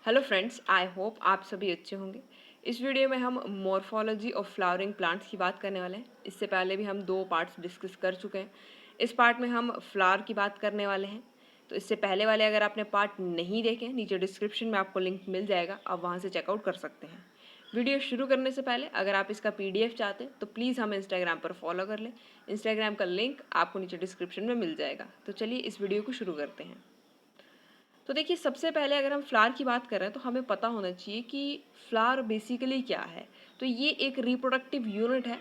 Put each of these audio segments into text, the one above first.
Hello friends, I hope आप सभी अच्छे होंगे। इस वीडियो में हम मॉर्फोलॉजी ऑफ फ्लावरिंग प्लांट्स की बात करने वाले हैं। इससे पहले भी हम दो पार्ट्स डिस्कस कर चुके हैं। इस पार्ट में हम फ्लावर की बात करने वाले हैं। तो इससे पहले वाले अगर आपने पार्ट नहीं देखे, नीचे डिस्क्रिप्शन में आपको लिंक मिल जाएगा, आप वहाँ से चेकआउट कर सकते हैं। वीडियो शुरू करने से पहले अगर आप इसका PDF चाहते हैं तो प्लीज़ हमें इंस्टाग्राम पर फॉलो कर लें। इंस्टाग्राम का लिंक आपको नीचे डिस्क्रिप्शन में मिल जाएगा। तो चलिए इस वीडियो को शुरू करते हैं। तो देखिए, सबसे पहले अगर हम फ्लावर की बात कर रहे हैं तो हमें पता होना चाहिए कि फ्लावर बेसिकली क्या है। तो ये एक रिप्रोडक्टिव यूनिट है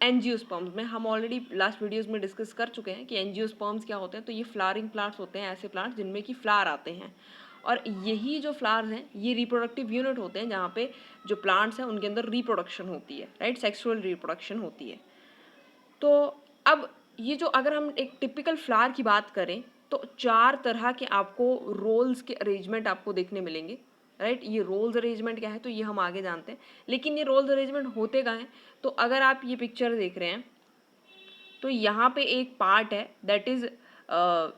एंजियोस्पर्म्स में। हम ऑलरेडी लास्ट वीडियोस में डिस्कस कर चुके हैं कि एंजियोस्पर्म्स क्या होते हैं। तो ये फ्लावरिंग प्लांट्स होते हैं, ऐसे प्लांट्स जिनमें कि फ्लावर आते हैं। और यही जो फ्लावर्स हैं ये रिप्रोडक्टिव यूनिट होते हैं, जहाँ पे जो प्लांट्स हैं उनके अंदर रिप्रोडक्शन होती है, राइट, सेक्सुअल रिप्रोडक्शन होती है। तो अब ये जो अगर हम एक टिपिकल फ्लावर की बात करें तो चार तरह के आपको रोल्स के अरेंजमेंट आपको देखने मिलेंगे, राइट। ये रोल्स अरेंजमेंट क्या है तो ये हम आगे जानते हैं, लेकिन ये रोल्स अरेंजमेंट होते कहाँ हैं। तो अगर आप ये पिक्चर देख रहे हैं तो यहाँ पे एक पार्ट है दैट इज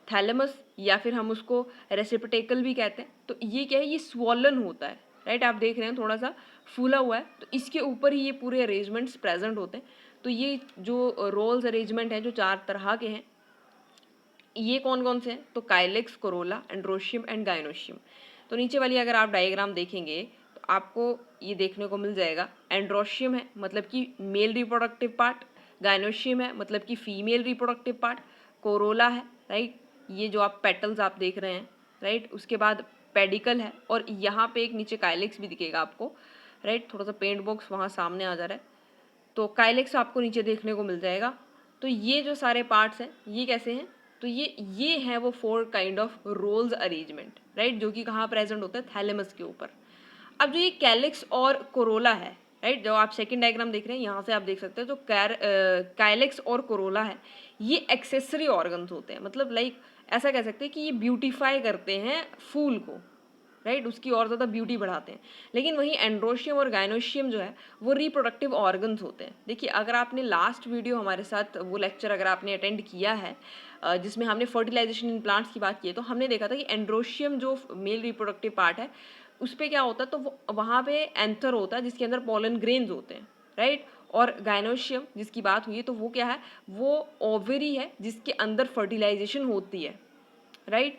थैलेमस, या फिर हम उसको रेसिपिटेकल भी कहते हैं। तो ये क्या है, ये स्वॉलन होता है, राइट। आप देख रहे हैं थोड़ा सा फूला हुआ है, तो इसके ऊपर ही ये पूरे अरेंजमेंट्स प्रेजेंट होते हैं। तो ये जो रोल्स अरेंजमेंट है जो चार तरह के हैं, ये कौन कौन से हैं तो काइलेक्स, कोरोला, एंड्रोशियम एंड गाइनोशियम। तो नीचे वाली अगर आप डायग्राम देखेंगे तो आपको ये देखने को मिल जाएगा, एंड्रोशियम है मतलब कि मेल रिप्रोडक्टिव पार्ट, गाइनोशियम है मतलब कि फीमेल रिप्रोडक्टिव पार्ट, कोरोला है, राइट, ये जो आप पेटल्स आप देख रहे हैं, राइट। उसके बाद पेडिकल है, और यहाँ पे एक नीचे काइलेक्स भी दिखेगा आपको, राइट। थोड़ा सा पेंट बॉक्स वहाँ सामने आ जा रहा है, तो काइलेक्स आपको नीचे देखने को मिल जाएगा। तो ये जो सारे पार्ट्स हैं ये कैसे हैं, तो ये है वो 4 kind of roles arrangement, right, जो कि कहाँ प्रेजेंट होता है, थैलेमस के ऊपर। अब जो ये कैलिक्स और कोरोला है, राइट, जो आप सेकंड डायग्राम देख रहे हैं यहाँ से आप देख सकते हैं, जो काइलेक्स और कोरोला है ये एक्सेसरी ऑर्गन्स होते हैं। मतलब लाइक ऐसा कह सकते हैं कि ये ब्यूटीफाई करते हैं फूल को, राइट, उसकी और ज़्यादा ब्यूटी बढ़ाते हैं। लेकिन वहीं एंड्रोशियम और गाइनोशियम जो है वो रिप्रोडक्टिव ऑर्गन्स होते हैं। देखिए, अगर आपने लास्ट वीडियो हमारे साथ वो लेक्चर अगर आपने अटेंड किया है जिसमें हमने फर्टिलाइजेशन इन प्लांट्स की बात की है, तो हमने देखा था कि एंड्रोशियम जो मेल रिप्रोडक्टिव पार्ट है उस पर क्या होता है, तो वो वहाँ पे एंथर होता है जिसके अंदर पॉलन ग्रेन्स होते हैं, राइट। और गाइनोशियम जिसकी बात हुई है तो वो क्या है, वो ओवरी है जिसके अंदर फर्टिलाइजेशन होती है, राइट।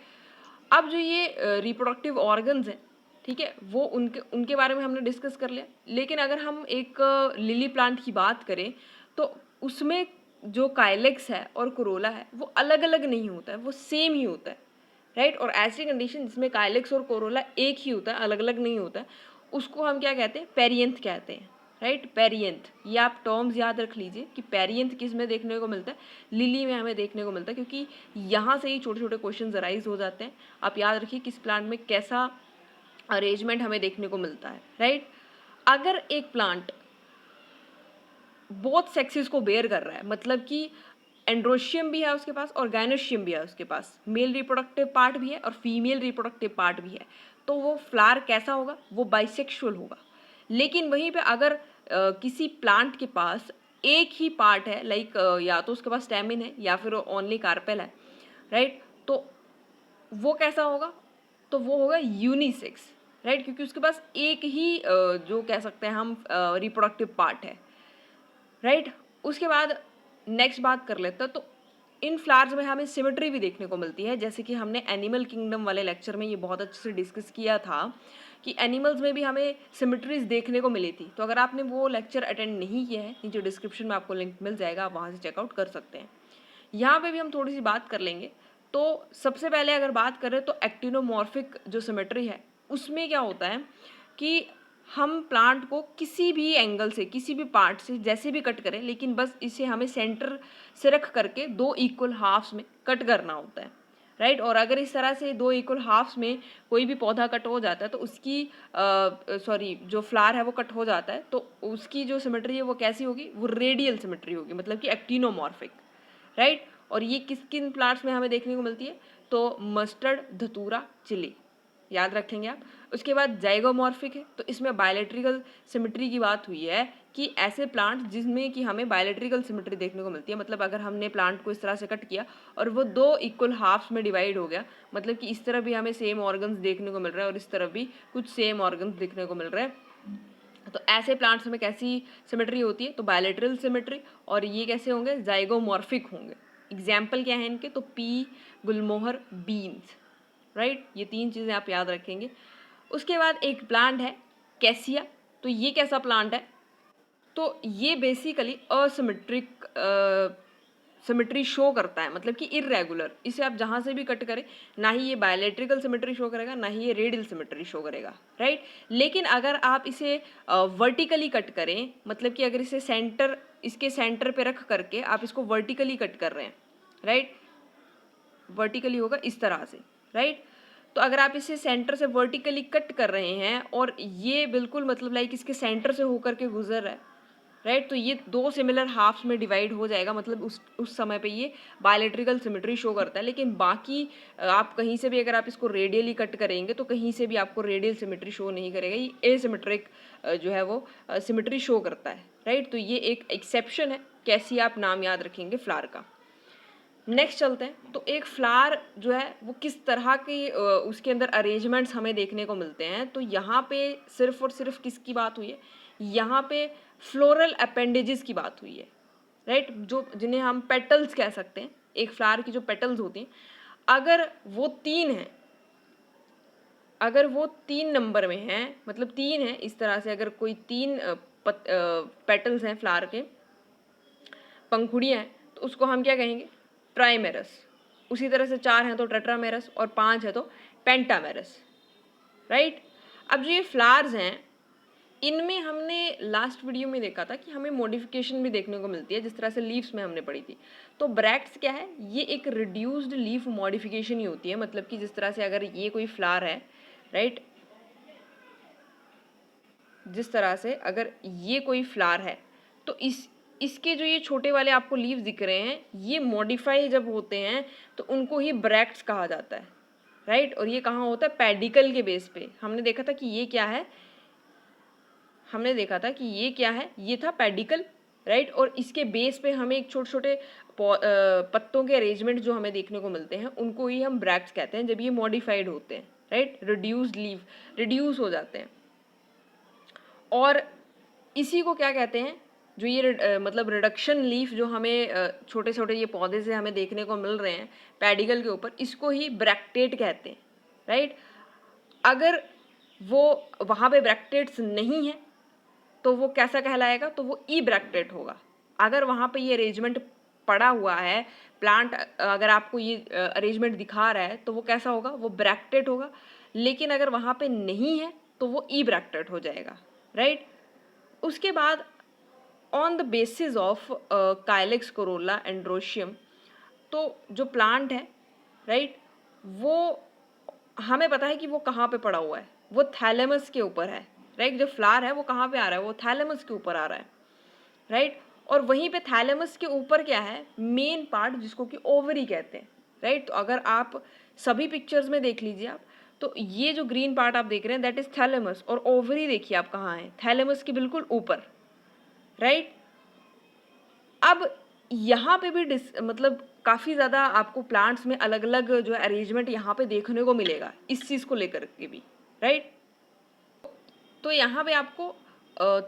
अब जो ये रिप्रोडक्टिव ऑर्गन्स हैं, ठीक है, वो उनके उनके बारे में हमने डिस्कस कर लिया। लेकिन अगर हम एक लिली प्लांट की बात करें तो उसमें जो काइलेक्स है और कोरोला है वो अलग अलग नहीं होता है, वो सेम ही होता है, राइट। और ऐसी कंडीशन जिसमें काइलेक्स और कोरोला एक ही होता है, अलग अलग नहीं होता है, उसको हम क्या कहते हैं, पेरियंथ कहते हैं, राइट। पेरियंथ, ये आप टर्म्स याद रख लीजिए कि पेरियंथ किस में देखने को मिलता है, लिली में हमें देखने को मिलता है, क्योंकि यहाँ से ही छोटे छोटे क्वेश्चन अराइज हो जाते हैं। आप याद रखिए किस प्लांट में कैसा अरेंजमेंट हमें देखने को मिलता है, राइट। अगर एक प्लांट बोथ सेक्सेस को बेयर कर रहा है, मतलब कि एंड्रोशियम भी है उसके पास और गाइनोशियम भी है उसके पास, मेल रिप्रोडक्टिव पार्ट भी है और फीमेल रिप्रोडक्टिव पार्ट भी है, तो वो फ्लावर कैसा होगा, वो बाइसेक्सुअल होगा। लेकिन वहीं पे अगर किसी प्लांट के पास एक ही पार्ट है, लाइक या तो उसके पास स्टेमिन है या फिर ओनली कार्पेल है, राइट, तो वो कैसा होगा, तो वो होगा यूनिसेक्स, राइट, क्योंकि उसके पास एक ही जो कह सकते हैं हम रिप्रोडक्टिव पार्ट है, राइट। उसके बाद नेक्स्ट बात कर लेते हैं, तो इन फ्लावर्स में हमें सिमेट्री भी देखने को मिलती है, जैसे कि हमने एनिमल किंगडम वाले लेक्चर में ये बहुत अच्छे से डिस्कस किया था कि एनिमल्स में भी हमें सिमेट्रीज देखने को मिली थी। तो अगर आपने वो लेक्चर अटेंड नहीं किया है, नीचे डिस्क्रिप्शन में आपको लिंक मिल जाएगा, आप वहाँ से चेकआउट कर सकते हैं। यहाँ पे भी हम थोड़ी सी बात कर लेंगे। तो सबसे पहले अगर बात करें तो एक्टिनोमॉर्फिक जो सिमेट्री है उसमें क्या होता है कि हम प्लांट को किसी भी एंगल से, किसी भी पार्ट से जैसे भी कट करें, लेकिन बस इसे हमें सेंटर से रख करके दो इक्वल हाफ्स में कट करना होता है, राइट। और अगर इस तरह से दो इक्वल हाफ्स में कोई भी पौधा कट हो जाता है तो उसकी जो फ्लावर है वो कट हो जाता है, तो उसकी जो सिमेट्री है वो कैसी होगी, वो रेडियल सिमेट्री होगी, मतलब कि एक्टिनोमॉर्फिक, राइट। और ये किन किन प्लांट्स में हमें देखने को मिलती है, तो मस्टर्ड, धतूरा, चिली, याद रखेंगे आप। उसके बाद जाइगोमॉर्फिक है, तो इसमें बायोलेट्रिकल सिमेट्री की बात हुई है कि ऐसे प्लांट जिसमें कि हमें बायोलेट्रिकल सिमेट्री देखने को मिलती है, मतलब अगर हमने प्लांट को इस तरह से कट किया और वो दो इक्वल हाफ्स में डिवाइड हो गया, मतलब कि इस तरफ भी हमें सेम ऑर्गन्स देखने को मिल रहा है और इस तरफ भी कुछ सेम ऑर्गन्स देखने को मिल रहे हैं, तो ऐसे प्लांट्स में कैसी सिमेट्री होती है, तो बायोलेटरल सिमेट्री। और ये कैसे होंगे, जाइगोमॉर्फिक होंगे। एग्जाम्पल क्या है इनके, तो पी, गुलमोहर, बीन्स, राइट। ये तीन चीज़ें आप याद रखेंगे। उसके बाद एक प्लांट है कैसिया, तो ये कैसा प्लांट है, तो ये बेसिकली असिमेट्रिक सिमेट्री शो करता है, मतलब कि इरेगुलर। इसे आप जहाँ से भी कट करें, ना ही ये बायोलेट्रिकल सिमेट्री शो करेगा, ना ही ये रेडियल सिमेट्री शो करेगा, राइट। लेकिन अगर आप इसे वर्टिकली कट करें, मतलब कि अगर इसे सेंटर, इसके सेंटर पे रख करके आप इसको वर्टिकली कट कर रहे हैं, राइट, वर्टिकली होगा इस तरह से, राइट। तो अगर आप इसे सेंटर से वर्टिकली कट कर रहे हैं और ये बिल्कुल मतलब लाइक इसके सेंटर से होकर के गुजर रहा है, राइट, तो ये दो सिमिलर हाफ्स में डिवाइड हो जाएगा, मतलब उस समय पे ये बायोलेट्रिकल सिमेट्री शो करता है। लेकिन बाकी आप कहीं से भी अगर आप इसको रेडियली कट करेंगे तो कहीं से भी आपको रेडियल सिमेट्री शो नहीं करेगा, ये एसिमेट्रिक जो है वो सिमेट्री शो करता है, राइट। तो ये एक एक्सेप्शन है, कैसी आप नाम याद रखेंगे फ्लावर का। नेक्स्ट चलते हैं, तो एक फ्लावर जो है वो किस तरह की उसके अंदर अरेंजमेंट्स हमें देखने को मिलते हैं, तो यहाँ पे सिर्फ और सिर्फ किसकी बात हुई है, यहाँ पे फ्लोरल अपेंडेजेस की बात हुई है, राइट, जो जिन्हें हम पेटल्स कह सकते हैं। एक फ्लावर की जो पेटल्स होती हैं, अगर वो तीन हैं, अगर वो 3 नंबर में हैं, मतलब 3 है इस तरह से, अगर कोई 3 पेटल्स हैं फ्लावर के, पंखुड़ियाँ हैं, तो उसको हम क्या कहेंगे, ट्राइमेरस। उसी तरह से 4 हैं तो टेट्रामेरस और 5 है तो पेंटामेरस, राइट। अब जो ये फ्लावर्स हैं, इनमें हमने लास्ट वीडियो में देखा था कि हमें मॉडिफिकेशन भी देखने को मिलती है, जिस तरह से लीव्स में हमने पढ़ी थी। तो ब्रैक्ट्स क्या है, ये एक रिड्यूस्ड लीफ मॉडिफिकेशन ही होती है, मतलब कि जिस तरह से अगर ये कोई फ्लावर है, राइट, जिस तरह से अगर ये कोई फ्लावर है, तो इसके जो ये छोटे वाले आपको लीव्स दिख रहे हैं, ये मॉडिफाई जब होते हैं तो उनको ही ब्रैक्ट्स कहा जाता है, राइट। और ये कहाँ होता है, पेडिकल के बेस पे। हमने देखा था कि ये क्या है, हमने देखा था कि ये क्या है, ये था पेडिकल, राइट। और इसके बेस पे हमें एक छोटे छोटे पत्तों के अरेंजमेंट जो हमें देखने को मिलते हैं, उनको ही हम ब्रैक्ट्स कहते हैं, जब ये मॉडिफाइड होते हैं, राइट, रिड्यूस्ड लीव, रिड्यूस हो जाते हैं। और इसी को क्या कहते हैं, जो ये मतलब रिडक्शन लीफ जो हमें छोटे छोटे ये पौधे से हमें देखने को मिल रहे हैं पेडिकल के ऊपर, इसको ही ब्रैक्टेट कहते हैं, राइट। अगर वो वहाँ पे ब्रैक्टेट्स नहीं है तो वो कैसा कहलाएगा, तो वो ई ब्रैक्टेट होगा। अगर वहाँ पे ये अरेंजमेंट पड़ा हुआ है, प्लांट अगर आपको ये अरेंजमेंट दिखा रहा है, तो वो कैसा होगा, वो ब्रैक्टेट होगा। लेकिन अगर वहाँ पे नहीं है तो वो ई ब्रैक्टेट हो जाएगा, राइट। उसके बाद on the basis of calyx corolla androecium, तो जो प्लांट है, राइट, वो हमें पता है कि वो कहाँ पे पड़ा हुआ है, वो थैलेमस के ऊपर है, राइट। जो फ्लावर है वो कहाँ पे आ रहा है, वो थैलेमस के ऊपर आ रहा है, राइट। और वहीं पे थैलेमस के ऊपर क्या है, मेन पार्ट, जिसको कि ओवरी कहते हैं, राइट। तो अगर आप सभी पिक्चर्स में देख लीजिए आप, तो ये जो ग्रीन पार्ट आप देख रहे हैं दैट इज थैलेमस, और ओवरी देखिए आप कहाँ है, थैलेमस के बिल्कुल ऊपर, राइट। अब यहाँ पे भी मतलब काफ़ी ज़्यादा आपको प्लांट्स में अलग अलग जो है अरेंजमेंट यहाँ पे देखने को मिलेगा, इस चीज़ को लेकर के भी, राइट। तो यहाँ पे आपको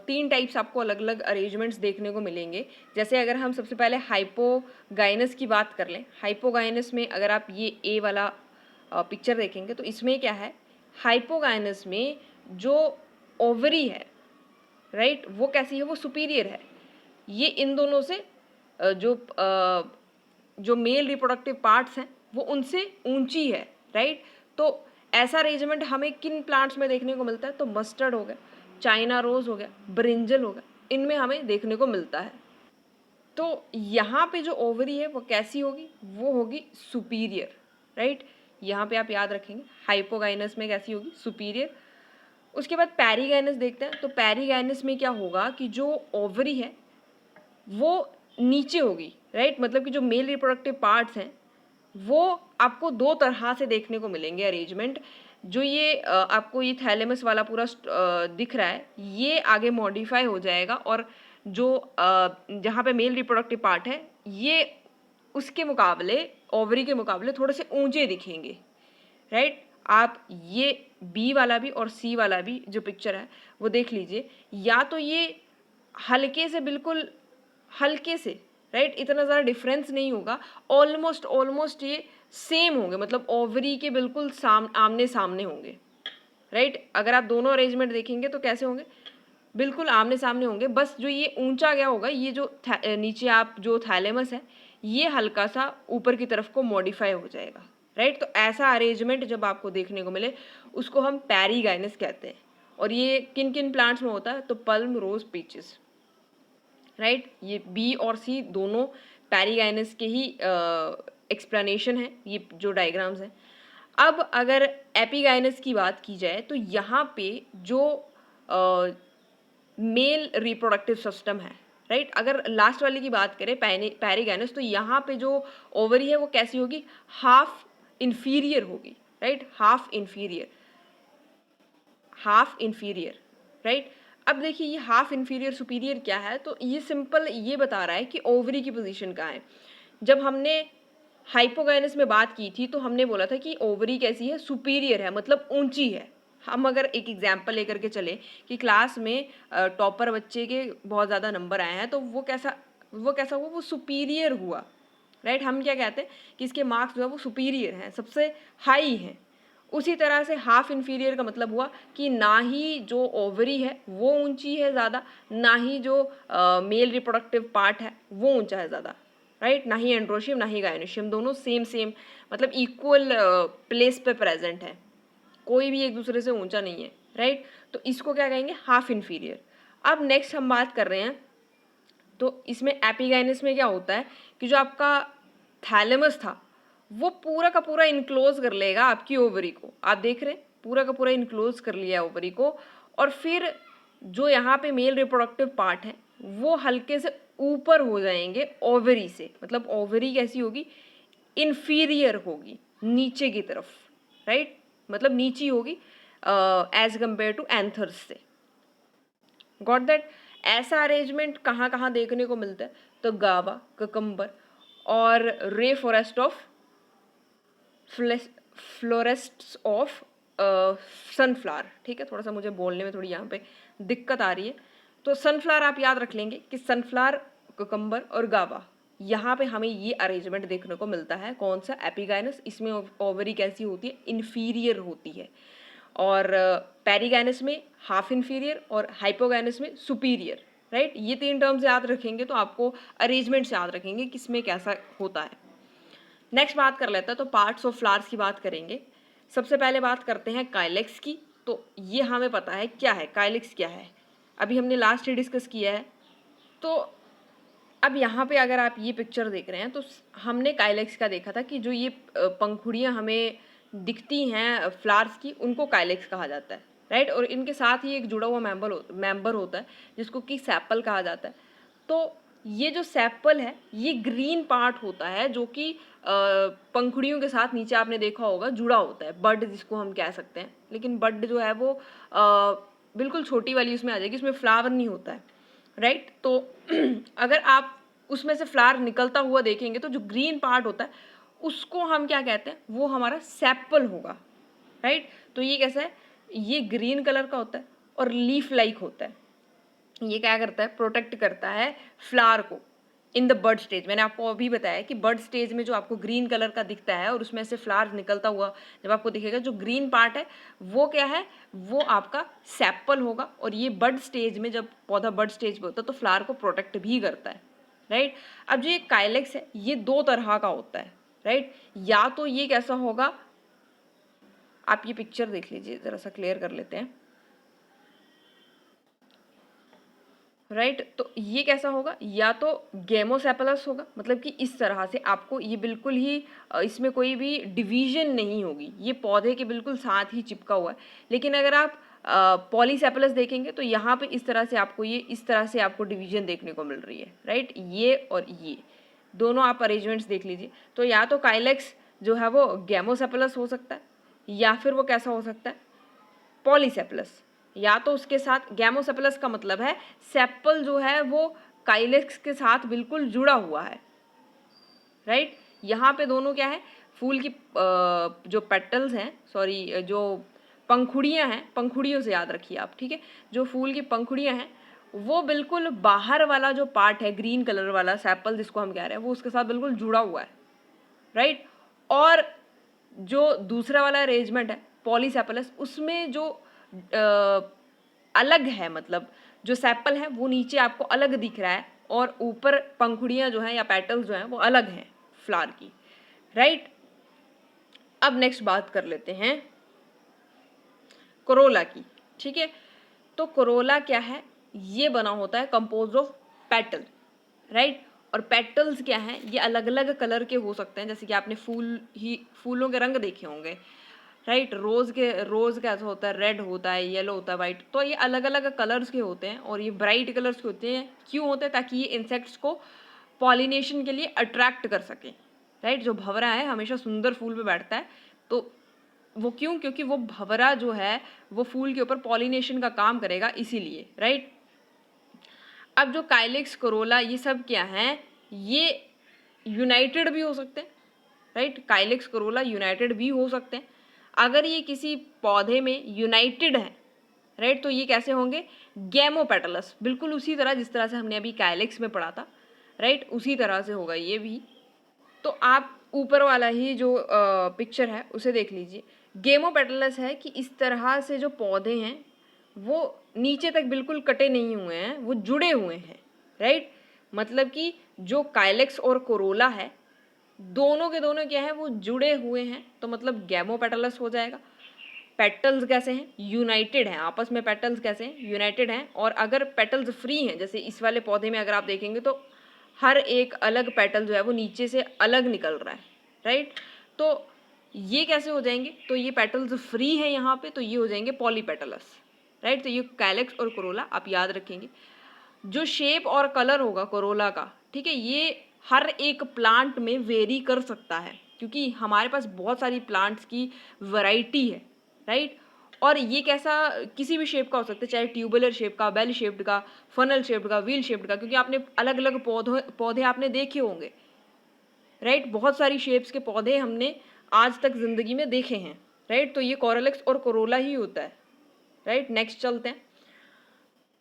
3 टाइप्स आपको अलग अलग अरेंजमेंट्स देखने को मिलेंगे। जैसे अगर हम सबसे पहले हाइपोगाइनस की बात कर लें, हाइपोगाइनस में अगर आप ये ए वाला पिक्चर देखेंगे, तो इसमें क्या है, हाइपोगाइनस में जो ओवरी है, राइट, वो कैसी है, वो सुपीरियर है। ये इन दोनों से जो मेल रिप्रोडक्टिव पार्ट्स हैं वो उनसे ऊंची है, राइट। तो ऐसा अरेंजमेंट हमें किन प्लांट्स में देखने को मिलता है, तो मस्टर्ड हो गया, चाइना रोज हो गया, ब्रिंजल हो गया, इनमें हमें देखने को मिलता है। तो यहाँ पे जो ओवरी है वो कैसी होगी, वो होगी सुपीरियर, राइट। यहाँ पे आप याद रखेंगे हाइपोगाइनस में कैसी होगी, सुपीरियर। उसके बाद पैरीगाइनस देखते हैं, तो पैरीगाइनस में क्या होगा कि जो ओवरी है वो नीचे होगी, राइट। मतलब कि जो मेल रिप्रोडक्टिव पार्ट्स हैं वो आपको 2 तरह से देखने को मिलेंगे अरेंजमेंट। जो ये आपको ये थैलेमस वाला पूरा दिख रहा है, ये आगे मॉडिफाई हो जाएगा और जो जहाँ पे मेल रिप्रोडक्टिव पार्ट है ये उसके मुकाबले, ओवरी के मुकाबले थोड़े से ऊंचे दिखेंगे, राइट। आप ये बी वाला भी और सी वाला भी जो पिक्चर है वो देख लीजिए, या तो ये हल्के से, बिल्कुल हल्के से, राइट, इतना ज़्यादा डिफरेंस नहीं होगा, ऑलमोस्ट ये सेम होंगे, मतलब ओवरी के बिल्कुल आमने सामने होंगे, राइट। अगर आप दोनों अरेंजमेंट देखेंगे तो कैसे होंगे, बिल्कुल आमने सामने होंगे, बस जो ये ऊंचा गया होगा, ये जो नीचे आप जो थैलेमस है ये हल्का सा ऊपर की तरफ को मॉडिफाई हो जाएगा, राइट। तो ऐसा अरेंजमेंट जब आपको देखने को मिले उसको हम पैरीगाइनस कहते हैं। और ये किन किन प्लांट्स में होता है, तो पल्म, रोज, पीचेस, राइट। ये बी और सी दोनों पैरीगाइनस के ही एक्सप्लेनेशन है, ये जो डायग्राम्स हैं। अब अगर एपिगाइनस की बात की जाए तो यहाँ पे जो मेल रिप्रोडक्टिव सिस्टम है, राइट, अगर लास्ट वाले की बात करें पैरीगाइनस, तो यहाँ पे जो ओवरी है वो कैसी होगी, हाफ इन्फीरियर होगी, राइट, हाफ इन्फीरियर, राइट। अब देखिए ये हाफ इन्फीरियर सुपीरियर क्या है, तो ये सिंपल ये बता रहा है कि ओवरी की पोजीशन कहाँ है। जब हमने हाइपोगाइनस में बात की थी तो हमने बोला था कि ओवरी कैसी है, सुपीरियर है, मतलब ऊंची है। हम अगर एक एग्जाम्पल लेकर के चले कि क्लास में टॉपर बच्चे के बहुत ज़्यादा नंबर आए हैं, तो वो कैसा हुआ, वो सुपीरियर हुआ, राइट। हम क्या कहते हैं कि इसके मार्क्स जो है वो सुपीरियर हैं, सबसे हाई हैं। उसी तरह से हाफ इन्फीरियर का मतलब हुआ कि ना ही जो ओवरी है वो ऊंची है ज़्यादा, ना ही जो मेल रिप्रोडक्टिव पार्ट है वो ऊंचा है ज़्यादा, राइट। ना ही एंड्रोशियम ना ही गायनोशियम, दोनों सेम मतलब इक्वल प्लेस पे प्रेजेंट है, कोई भी एक दूसरे से ऊंचा नहीं है, राइट। तो इसको क्या कहेंगे, हाफ इन्फीरियर। अब नेक्स्ट हम बात कर रहे हैं, तो इसमें एपिगाइनस में क्या होता है कि जो आपका थैलेमस था वो पूरा का पूरा इनक्लोज कर लेगा आपकी ओवरी को। आप देख रहे हैं पूरा का पूरा इनक्लोज कर लिया ओवरी को, और फिर जो यहाँ पे मेल रिप्रोडक्टिव पार्ट है वो हल्के से ऊपर हो जाएंगे ओवरी से, मतलब ओवरी कैसी होगी, इन्फीरियर होगी, नीचे की तरफ, राइट, मतलब नीची होगी एज कंपेयर टू एंथर्स से। Got that. ऐसा अरेंजमेंट कहाँ कहाँ देखने को मिलता है, तो गावा, ककम्बर और रे फॉरेस्ट ऑफ फ्लोरेस्ट्स ऑफ सनफ्लावर, ठीक है। थोड़ा सा मुझे बोलने में थोड़ी यहाँ पे दिक्कत आ रही है। तो सनफ्लावर आप याद रख लेंगे कि सनफ्लावर, कुकम्बर और गावा, यहाँ पे हमें ये अरेंजमेंट देखने को मिलता है। कौन सा, एपिगाइनस। इसमें ओवरी कैसी होती है, इन्फीरियर होती है। और पेरिगाइनस में हाफ इन्फीरियर और हाइपोगाइनस में सुपीरियर, राइट। ये तीन टर्म्स याद रखेंगे तो आपको अरेंजमेंट्स याद रखेंगे किसमें कैसा होता है। नेक्स्ट बात कर लेते हैं, तो पार्ट्स ऑफ फ्लावर्स की बात करेंगे। सबसे पहले बात करते हैं काइलेक्स की। तो ये हमें पता है क्या है, काइलेक्स क्या है, अभी हमने लास्ट ही डिस्कस किया है। तो अब यहाँ पे अगर आप ये पिक्चर देख रहे हैं तो हमने काइलेक्स का देखा था कि जो ये पंखुड़ियाँ हमें दिखती हैं फ्लावर्स की, उनको काइलेक्स कहा जाता है, राइट। और इनके साथ ही एक जुड़ा हुआ मेंबर होता है जिसको कि सेपल कहा जाता है। तो ये जो सेपल है ये ग्रीन पार्ट होता है जो कि पंखुड़ियों के साथ नीचे आपने देखा होगा जुड़ा होता है, बड जिसको हम कह सकते हैं। लेकिन बड जो है वो बिल्कुल छोटी वाली उसमें आ जाएगी, उसमें फ्लावर नहीं होता है, राइट। तो अगर आप उसमें से फ्लावर निकलता हुआ देखेंगे तो जो ग्रीन पार्ट होता है उसको हम क्या कहते हैं, वो हमारा सेपल होगा, राइट। तो ये कैसा है, ये ग्रीन कलर का होता है और लीफ लाइक होता है। ये क्या करता है, प्रोटेक्ट करता है फ्लावर को इन द बड स्टेज। मैंने आपको अभी बताया कि बड स्टेज में जो आपको ग्रीन कलर का दिखता है और उसमें से फ्लावर निकलता हुआ जब आपको दिखेगा, जो ग्रीन पार्ट है वो क्या है, वो आपका सेपल होगा। और ये बड स्टेज में, जब पौधा बड स्टेज पे होता है तो फ्लावर को प्रोटेक्ट भी करता है, राइट। अब जो ये काइलेक्स है ये दो तरह का होता है, राइट। या तो ये कैसा होगा, आप ये पिक्चर देख लीजिए, जरा सा क्लियर कर लेते हैं, राइट। तो ये कैसा होगा, या तो गेमोसेपलस होगा, मतलब कि इस तरह से आपको ये बिल्कुल ही इसमें कोई भी डिवीजन नहीं होगी, ये पौधे के बिल्कुल साथ ही चिपका हुआ है। लेकिन अगर आप पॉलीसेपलस देखेंगे तो यहाँ पे इस तरह से आपको डिवीजन देखने को मिल रही है, राइट। ये और ये दोनों आप अरेंजमेंट्स देख लीजिए। तो या तो काइलेक्स जो है वो गेमोसेपलस हो सकता है, या फिर वो कैसा हो सकता है, पॉलीसेपलस, या तो उसके साथ गैमोसेपलस का मतलब है सेपल जो है वो काइलेक्स के साथ बिल्कुल जुड़ा हुआ है, राइट। यहाँ पे दोनों क्या है, फूल की जो पेटल्स हैं, सॉरी जो पंखुड़ियाँ हैं, पंखुड़ियों से याद रखिए आप, ठीक है, जो फूल की पंखुड़ियाँ हैं वो बिल्कुल बाहर वाला जो पार्ट है ग्रीन कलर वाला सेपल जिसको हम कह रहे हैं वो उसके साथ बिल्कुल जुड़ा हुआ है, राइट। और जो दूसरा वाला अरेंजमेंट है पॉलीसेपलस, उसमें जो अलग है, मतलब जो सेपल है वो नीचे आपको अलग दिख रहा है और ऊपर पंखुड़ियाँ जो हैं या पेटल्स जो हैं वो अलग हैं फ्लावर की, राइट। अब नेक्स्ट बात कर लेते हैं कोरोला की, ठीक है। तो कोरोला क्या है, ये बना होता है कंपोज ऑफ पेटल, राइट। और पेटल्स क्या हैं, ये अलग अलग कलर के हो सकते हैं, जैसे कि आपने फूलों के रंग देखे होंगे, राइट। रोज कैसा होता है, रेड होता है, येलो होता है, वाइट, तो ये अलग अलग कलर्स के होते हैं और ये ब्राइट कलर्स के होते हैं। क्यों होते हैं, ताकि ये इंसेक्ट्स को पॉलिनेशन के लिए अट्रैक्ट कर सकें, राइट। जो भंवरा है हमेशा सुंदर फूल पे बैठता है, तो वो क्यों, क्योंकि वो भंवरा जो है वो फूल के ऊपर पॉलिनेशन का काम करेगा, इसीलिए, राइट। अब जो काइलिक्स, कोरोला, ये सब क्या हैं, ये यूनाइटेड भी हो सकते हैं, राइट। काइलिक्स, कोरोला यूनाइटेड भी हो सकते हैं। अगर ये किसी पौधे में यूनाइटेड है, राइट, तो ये कैसे होंगे, गैमोपेटलस, बिल्कुल उसी तरह जिस तरह से हमने अभी काइलिक्स में पढ़ा था, राइट, उसी तरह से होगा ये भी। तो आप ऊपर वाला ही जो पिक्चर है उसे देख लीजिए। गेमोपेटलस है कि इस तरह से जो पौधे हैं वो नीचे तक बिल्कुल कटे नहीं हुए हैं, वो जुड़े हुए हैं, राइट। मतलब कि जो काइलेक्स और कोरोला है दोनों के दोनों क्या है, वो जुड़े हुए हैं, तो मतलब गैमोपेटलस हो जाएगा। पेटल्स कैसे हैं, यूनाइटेड हैं, आपस में पेटल्स कैसे हैं, यूनाइटेड हैं। और अगर पेटल्स फ्री हैं, जैसे इस वाले पौधे में अगर आप देखेंगे तो हर एक अलग पेटल जो है वो नीचे से अलग निकल रहा है, राइट। तो ये कैसे हो जाएंगे, तो ये पेटल्स फ्री है यहाँ पे, तो ये हो जाएंगे पॉलीपेटलस, राइट। तो ये कैलेक्स और कोरोला आप याद रखेंगे। जो शेप और कलर होगा कोरोला का, ठीक है, ये हर एक प्लांट में वेरी कर सकता है, क्योंकि हमारे पास बहुत सारी प्लांट्स की वैरायटी है, राइट। और ये कैसा, किसी भी शेप का हो सकता है, चाहे ट्यूबुलर शेप का, बेल शेप्ड का, फनल शेप्ड का, व्हील शेप्ड का, क्योंकि आपने अलग अलग पौधे आपने देखे होंगे, राइट। बहुत सारी शेप्स के पौधे हमने आज तक जिंदगी में देखे हैं, राइट। तो ये कोरोलेक्स और कोरोला ही होता है, राइट। नेक्स्ट चलते हैं।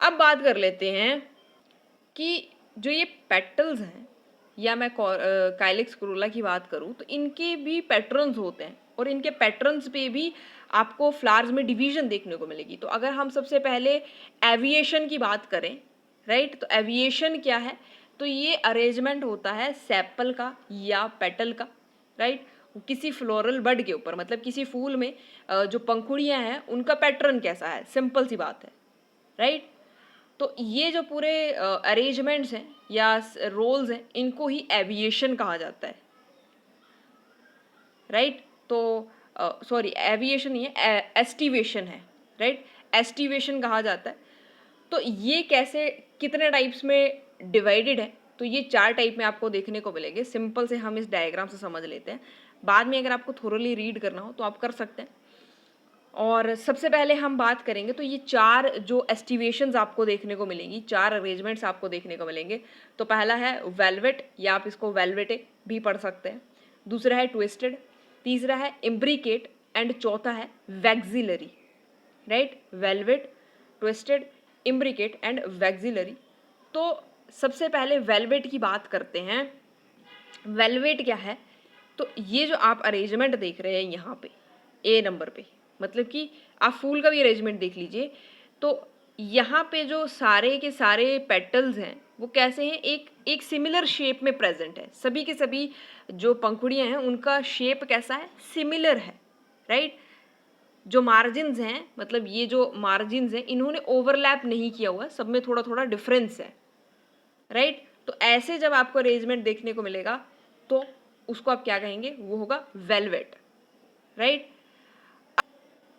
अब बात कर लेते हैं कि जो ये पेटल्स हैं, या मैं काइलिक्स कोरोला की बात करूं तो इनके भी पैटर्न्स होते हैं और इनके पैटर्न्स पे भी आपको फ्लावर्स में डिवीजन देखने को मिलेगी। तो अगर हम सबसे पहले एविएशन की बात करें, राइट, तो एविएशन क्या है, तो ये अरेंजमेंट होता है सेपल का या पेटल का, राइट, किसी फ्लोरल बड के ऊपर, मतलब किसी फूल में जो पंखुड़ियाँ हैं उनका पैटर्न कैसा है, सिंपल सी बात है, राइट। तो ये जो पूरे अरेंजमेंट्स हैं या रोल्स हैं, इनको ही एविएशन कहा जाता है, राइट। तो सॉरी, एविएशन नहीं है, एस्टिवेशन है, राइट, एस्टिवेशन कहा जाता है। तो ये कैसे, कितने टाइप्स में डिवाइडेड है, तो ये 4 टाइप में आपको देखने को मिलेंगे। सिंपल से हम इस डायग्राम से समझ लेते हैं, बाद में अगर आपको थोरली रीड करना हो तो आप कर सकते हैं। और सबसे पहले हम बात करेंगे तो ये 4 जो एस्टिवेशंस आपको देखने को मिलेंगी, 4 अरेंजमेंट्स आपको देखने को मिलेंगे। तो पहला है वेलवेट, या आप इसको वेलवेटे भी पढ़ सकते हैं। दूसरा है ट्विस्टेड, तीसरा है इम्ब्रिकेट एंड चौथा है vexillary, right. Velvet, twisted, imbricate and vexillary. तो सबसे पहले वेलवेट की बात करते हैं। वेलवेट क्या है, तो ये जो आप अरेंजमेंट देख रहे हैं यहाँ पे ए नंबर पे, मतलब कि आप फूल का भी अरेंजमेंट देख लीजिए, तो यहाँ पे जो सारे के सारे पेटल्स हैं वो कैसे हैं, एक सिमिलर शेप में प्रेजेंट है। सभी के सभी जो पंखुड़ियाँ हैं उनका शेप कैसा है, सिमिलर है, राइट। जो मार्जिन्स हैं, मतलब ये जो मार्जिन्स हैं इन्होंने ओवरलैप नहीं किया हुआ, सब में थोड़ा थोड़ा डिफरेंस है, राइट। तो ऐसे जब आपको अरेंजमेंट देखने को मिलेगा तो उसको आप क्या कहेंगे, वो होगा वेलवेट, राइट।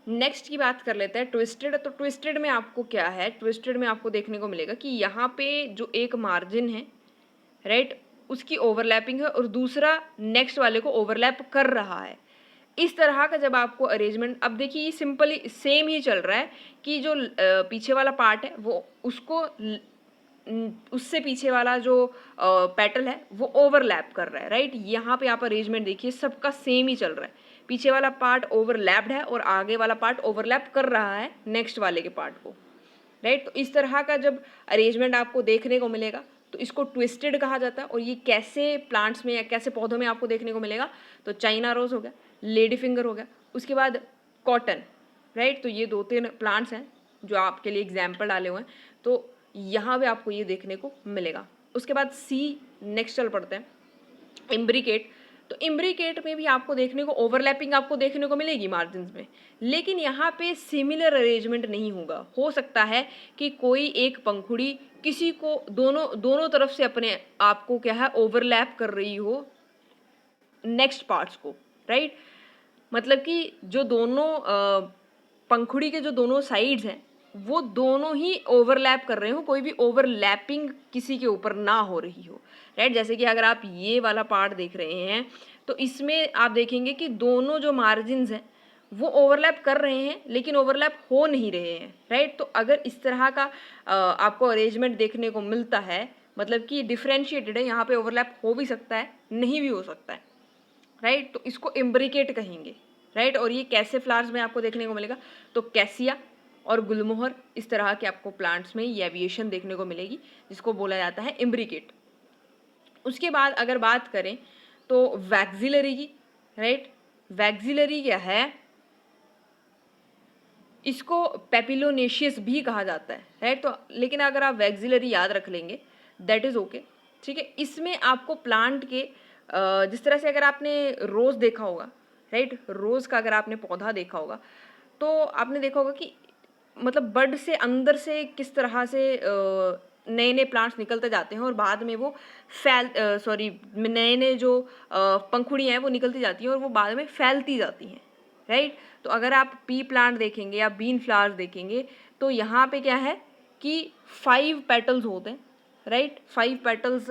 नेक्स्ट की बात कर लेते हैं ट्विस्टेड। तो ट्विस्टेड में आपको क्या है, ट्विस्टेड में आपको देखने को मिलेगा कि यहाँ पे जो एक मार्जिन है, राइट, उसकी ओवरलैपिंग है और दूसरा नेक्स्ट वाले को ओवरलैप कर रहा है। इस तरह का जब आपको अरेंजमेंट, अब देखिए ये सिंपली सेम ही चल रहा है कि जो पीछे वाला पार्ट है वो उसको उससे पीछे वाला जो पेटल है वो ओवरलैप कर रहा है, राइट। यहाँ पे आप अरेंजमेंट देखिए सबका सेम ही चल रहा है, पीछे वाला पार्ट ओवरलैप्ड है और आगे वाला पार्ट ओवरलैप कर रहा है नेक्स्ट वाले के पार्ट को, राइट। तो इस तरह का जब अरेंजमेंट आपको देखने को मिलेगा तो इसको ट्विस्टेड कहा जाता है। और ये कैसे प्लांट्स में या कैसे पौधों में आपको देखने को मिलेगा, तो चाइना रोज हो गया, लेडी फिंगर हो गया, उसके बाद कॉटन, राइट। तो ये 2-3 प्लांट्स हैं जो आपके लिए एग्जाम्पल डाले हुए हैं, तो यहाँ पे आपको ये देखने को मिलेगा। उसके बाद नेक्स्ट चल पड़ते हैं इम्ब्रिकेट। तो इम्ब्रिकेट में भी आपको देखने को ओवरलैपिंग आपको देखने को मिलेगी मार्जिन्स में, लेकिन यहाँ पे सिमिलर अरेंजमेंट नहीं होगा। हो सकता है कि कोई एक पंखुड़ी किसी को दोनों तरफ से अपने आप को क्या है ओवरलैप कर रही हो नेक्स्ट पार्ट्स को, राइट। मतलब कि जो दोनों पंखुड़ी के जो दोनों साइड्स हैं वो दोनों ही ओवरलैप कर रहे हो, कोई भी ओवरलैपिंग किसी के ऊपर ना हो रही हो, राइट। जैसे कि अगर आप ये वाला पार्ट देख रहे हैं तो इसमें आप देखेंगे कि दोनों जो मार्जिन्स हैं वो ओवरलैप कर रहे हैं लेकिन ओवरलैप हो नहीं रहे हैं, राइट। तो अगर इस तरह का आपको अरेंजमेंट देखने को मिलता है, मतलब कि डिफरेंशिएटेड है, यहाँ पे ओवरलैप हो भी सकता है नहीं भी हो सकता है, राइट। तो इसको इम्ब्रिकेट कहेंगे, राइट। और ये कैसे फ्लावर्स में आपको देखने को मिलेगा, तो कैसिया और गुलमोहर, इस तरह के आपको प्लांट्स में ये एविएशन देखने को मिलेगी जिसको बोला जाता है इम्ब्रिकेट। उसके बाद अगर बात करें तो वैक्सिलरी की, राइट। वैक्सिलरी क्या है, इसको पेपिलोनेशियस भी कहा जाता है, राइट। तो लेकिन अगर आप वैक्सिलरी याद रख लेंगे दैट इज ओके, ठीक है। इसमें आपको प्लांट के जिस तरह से अगर आपने रोज देखा होगा, राइट, रोज का अगर आपने पौधा देखा होगा तो आपने देखा होगा कि मतलब बड से अंदर से किस तरह से नए नए प्लांट्स निकलते जाते हैं और बाद में वो नए नए जो पंखुड़ियाँ हैं वो निकलती जाती हैं और वो बाद में फैलती जाती हैं, राइट। तो अगर आप पी प्लांट देखेंगे या बीन फ्लावर्स देखेंगे तो यहाँ पे क्या है कि 5 पेटल्स होते हैं, राइट। 5 पेटल्स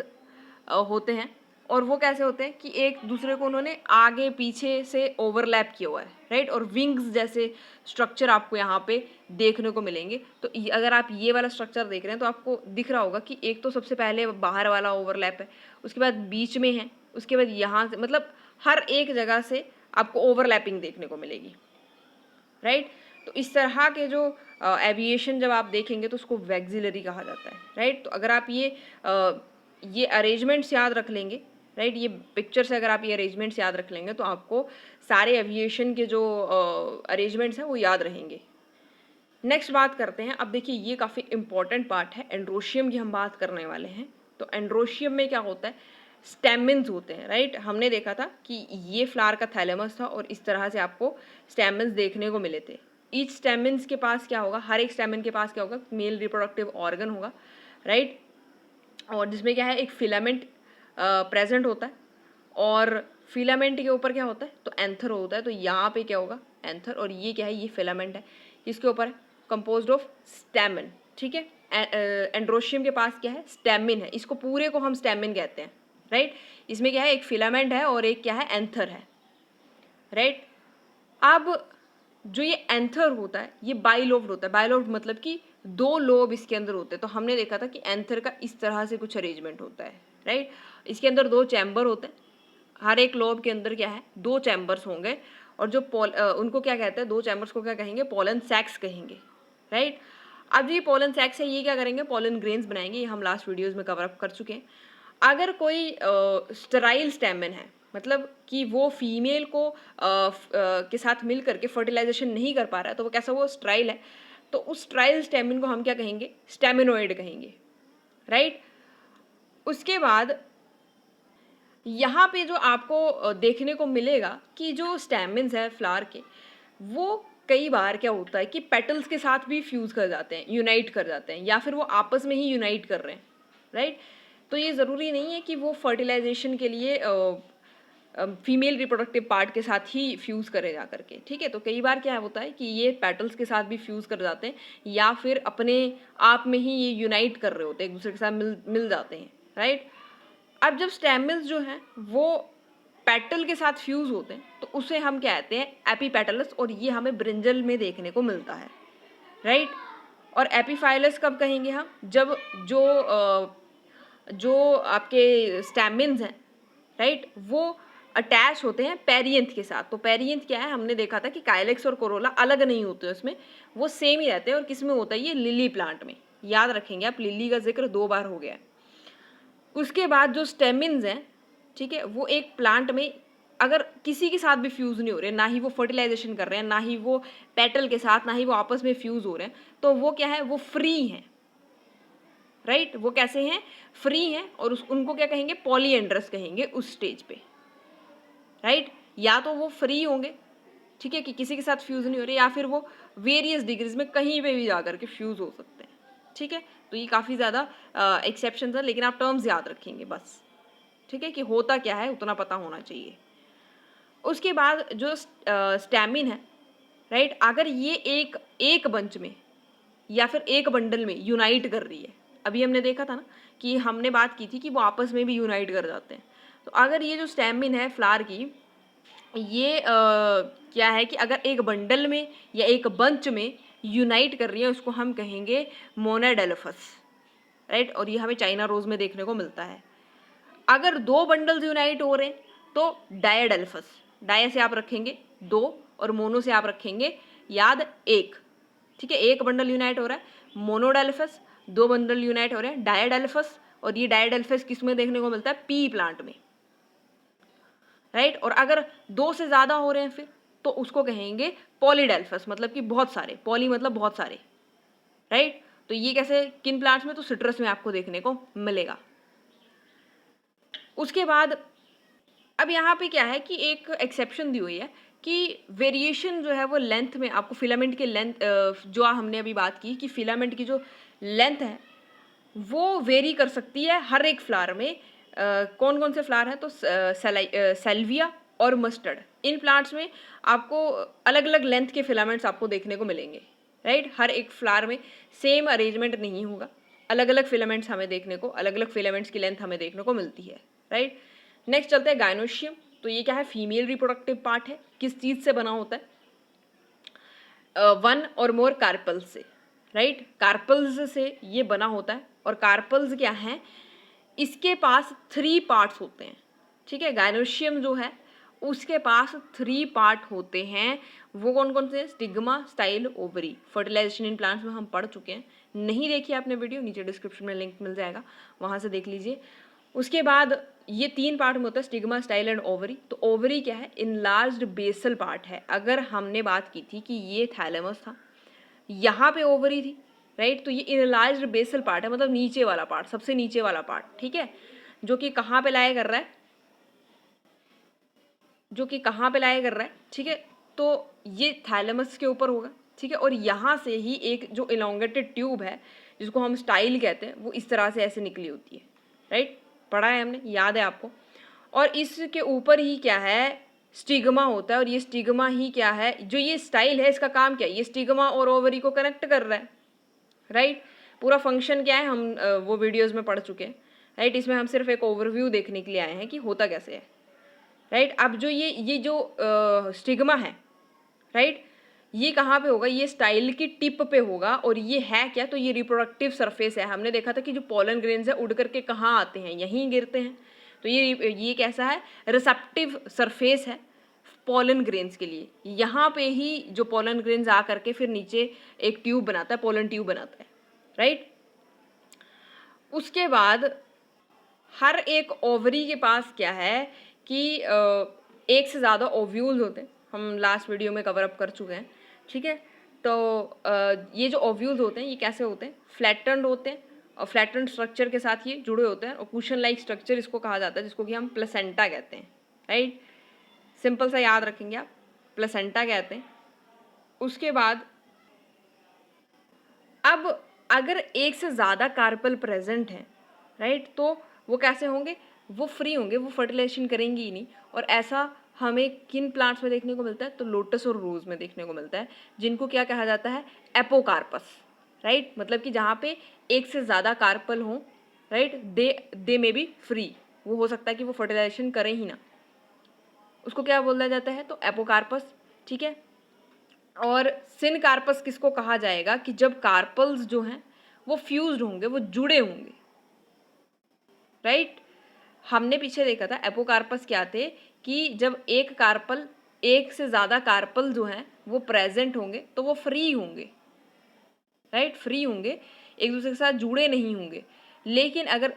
होते हैं और वो कैसे होते हैं कि एक दूसरे को उन्होंने आगे पीछे से ओवरलैप किया हुआ है, राइट। और विंग्स जैसे स्ट्रक्चर आपको यहाँ पे देखने को मिलेंगे। तो अगर आप ये वाला स्ट्रक्चर देख रहे हैं तो आपको दिख रहा होगा कि एक तो सबसे पहले बाहर वाला ओवरलैप है, उसके बाद बीच में है, उसके बाद यहाँ से, मतलब हर एक जगह से आपको ओवरलैपिंग देखने को मिलेगी, राइट। तो इस तरह के जो एविएशन जब आप देखेंगे तो उसको वैक्सिलरी कहा जाता है, राइट। तो अगर आप ये अरेंजमेंट्स याद रख लेंगे, राइट, ये पिक्चर से अगर आप ये अरेंजमेंट्स याद रख लेंगे तो आपको सारे एविएशन के जो अरेंजमेंट्स हैं वो याद रहेंगे। नेक्स्ट बात करते हैं, अब देखिए ये काफ़ी इंपॉर्टेंट पार्ट है, एंड्रोशियम की हम बात करने वाले हैं। तो एंड्रोशियम में क्या होता है, स्टेमिन्स होते हैं, राइट। हमने देखा था कि ये फ्लावर का थैलेमस था और इस तरह से आपको स्टेमिन्स देखने को मिले थे। ईच स्टेमिन्स के पास क्या होगा, हर एक स्टेमिन के पास क्या होगा, मेल रिप्रोडक्टिव ऑर्गन होगा, राइट। और जिसमें क्या है एक फिलामेंट प्रेजेंट होता है और फिलामेंट के ऊपर क्या होता है, तो एंथर होता है। तो यहाँ पे क्या होगा, एंथर, और ये क्या है, ये फिलामेंट है, इसके ऊपर है कंपोज्ड ऑफ स्टेमिन, ठीक है। एंड्रोशियम के पास क्या है, स्टेमिन है, इसको पूरे को हम स्टेमिन कहते हैं, राइट। इसमें क्या है, एक फिलामेंट है और एक क्या है, एंथर है, राइट। अब जो ये एंथर होता है ये बाइलोब्ड होता है, बाइलोब्ड मतलब कि 2 लोब इसके अंदर होते हैं। तो हमने देखा था कि एंथर का इस तरह से कुछ अरेंजमेंट होता है, राइट। इसके अंदर 2 चैम्बर होते हैं, हर एक लोब के अंदर क्या है 2 चैम्बर्स होंगे और जो उनको क्या कहते हैं, 2 चैम्बर्स को क्या कहेंगे, पोलन सैक्स कहेंगे, राइट। अब ये पोलन सैक्स है, ये क्या करेंगे, पोलन ग्रेन्स बनाएंगे, ये हम लास्ट वीडियोज़ में कवर अप कर चुके हैं। अगर कोई स्टेराइल स्टेमिन है, मतलब कि वो फीमेल को के साथ मिल करके फर्टिलाइजेशन नहीं कर पा रहा है, तो वो कैसा, वो स्टेराइल है, तो उस स्टेराइल स्टेमिन को हम क्या कहेंगे, स्टेमिनोइड कहेंगे, राइट। उसके बाद यहाँ पे जो आपको देखने को मिलेगा कि जो स्टेमिन्स है फ्लावर के, वो कई बार क्या होता है कि पेटल्स के साथ भी फ्यूज़ कर जाते हैं, यूनाइट कर जाते हैं, या फिर वो आपस में ही यूनाइट कर रहे हैं, राइट। तो ये ज़रूरी नहीं है कि वो फर्टिलाइजेशन के लिए फीमेल रिप्रोडक्टिव पार्ट के साथ ही फ्यूज़ करे जा करके, ठीक है। तो कई बार क्या होता है कि ये पेटल्स के साथ भी फ्यूज़ कर जाते हैं या फिर अपने आप में ही ये यूनाइट कर रहे होते हैं, एक दूसरे के साथ मिल जाते हैं, राइट। अब जब स्टेमिन्स जो हैं वो पेटल के साथ फ्यूज होते हैं तो उसे हम कहते हैं एपीपेटलस, और ये हमें ब्रिंजल में देखने को मिलता है, राइट। और एपीफाइलस कब कहेंगे हम, जब जो आपके स्टैमिन्स हैं, राइट, वो अटैच होते हैं पेरियंथ के साथ। तो पेरियंथ क्या है, हमने देखा था कि काइलेक्स और कोरोला अलग नहीं होते हैं, उसमें वो सेम ही रहते हैं। और किस में होता है, ये लिली प्लांट में, याद रखेंगे आप, लिली का जिक्र 2 बार हो गया है। उसके बाद जो स्टेमिन्स हैं, ठीक है, वो एक प्लांट में अगर किसी के साथ भी फ्यूज नहीं हो रहे, ना ही वो फर्टिलाइजेशन कर रहे हैं, ना ही वो पेटल के साथ, ना ही वो आपस में फ्यूज हो रहे हैं, तो वो क्या है, वो फ्री हैं, राइट। वो कैसे हैं, फ्री हैं। और उनको क्या कहेंगे, पॉलीएंड्रस कहेंगे उस स्टेज पे, राइट। या तो वो फ्री होंगे, ठीक है, कि किसी के साथ फ्यूज नहीं हो रहे, या फिर वो वेरियस डिग्रीज में कहीं पे भी जाकर के फ्यूज हो सकते हैं, ठीक है। तो ये काफ़ी ज़्यादा एक्सेप्शन है, लेकिन आप टर्म्स याद रखेंगे बस, ठीक है, कि होता क्या है उतना पता होना चाहिए। उसके बाद जो स्टैमिन है, राइट, अगर ये एक बंच में या फिर एक बंडल में यूनाइट कर रही है, अभी हमने देखा था ना कि हमने बात की थी कि वो आपस में भी यूनाइट कर जाते हैं। तो अगर ये जो स्टैमिन है फ्लावर की, ये क्या है कि अगर एक बंडल में या एक बंच में यूनाइट कर रही है, उसको हम कहेंगे मोनाडेल्फस, राइट। और ये हमें चाइना रोज में देखने को मिलता है। अगर 2 बंडल्स यूनाइट हो रहे हैं तो डायाडेल्फस, डाया से आप रखेंगे 2 और मोनो से आप रखेंगे याद 1, ठीक है। एक बंडल यूनाइट हो रहा है मोनोडेल्फस, 2 बंडल यूनाइट हो रहे हैं डायाडेल्फस, और ये डायाडेल्फस किस में देखने को मिलता है, पी प्लांट में, राइट। और अगर 2 से ज़्यादा हो रहे हैं फिर तो उसको कहेंगे पॉलीडेल्फस, मतलब कि बहुत सारे, पॉली मतलब बहुत सारे, राइट। तो ये कैसे, किन प्लांट्स में, तो सिट्रस में आपको देखने को मिलेगा। उसके बाद अब यहाँ पे क्या है कि एक एक्सेप्शन दी हुई है कि वेरिएशन जो है वो लेंथ में, आपको फिलामेंट के लेंथ, जो हमने अभी बात की कि फिलामेंट की जो लेंथ है वो वेरी कर सकती है हर एक फ्लावर में। कौन कौन से फ्लावर हैं, तो सेल्विया और मस्टर्ड, इन प्लांट्स में आपको अलग अलग लेंथ के फिलामेंट्स आपको देखने को मिलेंगे, राइट। हर एक फ्लावर में सेम अरेंजमेंट नहीं होगा, अलग अलग फिलामेंट्स हमें देखने को, अलग अलग फिलामेंट्स की लेंथ हमें देखने को मिलती है, राइट। नेक्स्ट चलते हैं गायनोशियम। तो ये क्या है, फीमेल रिप्रोडक्टिव पार्ट है। किस चीज़ से बना होता है, 1 और मोर कार्पल्स से, राइट। कार्पल्स से ये बना होता है। और कार्पल्स क्या है, इसके पास 3 पार्ट्स होते हैं, ठीक है। गायनोशियम जो है उसके पास 3 पार्ट होते हैं। वो कौन कौन से, stigma, style, ovary. Fertilization in plants में हम पढ़ चुके हैं, नहीं देखी आपने वीडियो, नीचे डिस्क्रिप्शन में लिंक मिल जाएगा, वहाँ से देख लीजिए। उसके बाद ये 3 पार्ट में होता है, स्टिग्मा, स्टाइल एंड ओवरी। तो ओवरी क्या है, इनलार्ज्ड बेसल पार्ट है। अगर हमने बात की थी कि ये थैलेमस था, यहाँ पे ओवरी थी, राइट। तो ये इनलार्ज्ड बेसल पार्ट है, मतलब नीचे वाला पार्ट, सबसे नीचे वाला पार्ट, ठीक है, जो कि कहाँ पे लाया कर रहा है, ठीक है। तो ये थैलेमस के ऊपर होगा, ठीक है। और यहाँ से ही एक जो इलोंगेटेड ट्यूब है जिसको हम स्टाइल कहते हैं, वो इस तरह से ऐसे निकली होती है, राइट। पढ़ा है हमने, याद है आपको। और इसके ऊपर ही क्या है, स्टिग्मा होता है। और ये स्टिग्मा ही क्या है, जो ये स्टाइल है इसका काम क्या है, ये स्टिग्मा और ओवरी को कनेक्ट कर रहा है, राइट। पूरा फंक्शन क्या है हम वो वीडियोस में पढ़ चुके हैं, राइट। इसमें हम सिर्फ एक ओवरव्यू देखने के लिए आए हैं कि होता कैसे है, राइट। अब जो ये जो स्टिग्मा है, राइट, ये कहाँ पे होगा, ये स्टाइल की टिप पे होगा। और ये है क्या, तो ये रिप्रोडक्टिव सरफेस है। हमने देखा था कि जो पोलन ग्रेन्स है उड़ करके कहाँ आते हैं, यहीं गिरते हैं। तो ये कैसा है, रिसेप्टिव सरफेस है पोलन ग्रेन्स के लिए। यहाँ पे ही जो पोलन ग्रेन्स आ करके फिर नीचे एक ट्यूब बनाता है, पोलन ट्यूब बनाता है, राइट। उसके बाद हर एक ओवरी के पास क्या है कि एक से ज़्यादा ओव्यूल्स होते हैं, हम लास्ट वीडियो में कवर अप कर चुके हैं, ठीक है। तो ये जो ओव्यूल्स होते हैं ये कैसे होते हैं, फ्लैटेंड होते हैं, और फ्लैटेंड स्ट्रक्चर के साथ ये जुड़े होते हैं। और कुशन लाइक स्ट्रक्चर इसको कहा जाता है, जिसको कि हम प्लेसेंटा कहते हैं, राइट। सिंपल सा याद रखेंगे आप, प्लेसेंटा कहते हैं। उसके बाद अब अगर एक से ज़्यादा कार्पल प्रेजेंट है, राइट, तो वो कैसे होंगे, वो फ्री होंगे, वो फर्टिलाइजेशन करेंगी ही नहीं। और ऐसा हमें किन प्लांट्स में देखने को मिलता है, तो लोटस और रोज में देखने को मिलता है, जिनको क्या कहा जाता है, एपोकार्पस, राइट। मतलब कि जहाँ पे एक से ज़्यादा कार्पल हों, right, they may be free, वो हो सकता है कि वो फर्टिलाइजेशन करें ही ना, उसको क्या बोला जाता है, तो एपोकार्पस, ठीक है। और सिनकार्पस किसको कहा जाएगा कि जब कार्पल्स जो हैं वो फ्यूज्ड होंगे, वो जुड़े होंगे, राइट। हमने पीछे देखा था एपोकार्पस क्या थे कि जब एक कार्पल, एक से ज़्यादा कार्पल जो हैं वो प्रेजेंट होंगे तो वो फ्री होंगे, राइट, फ्री होंगे, एक दूसरे के साथ जुड़े नहीं होंगे। लेकिन अगर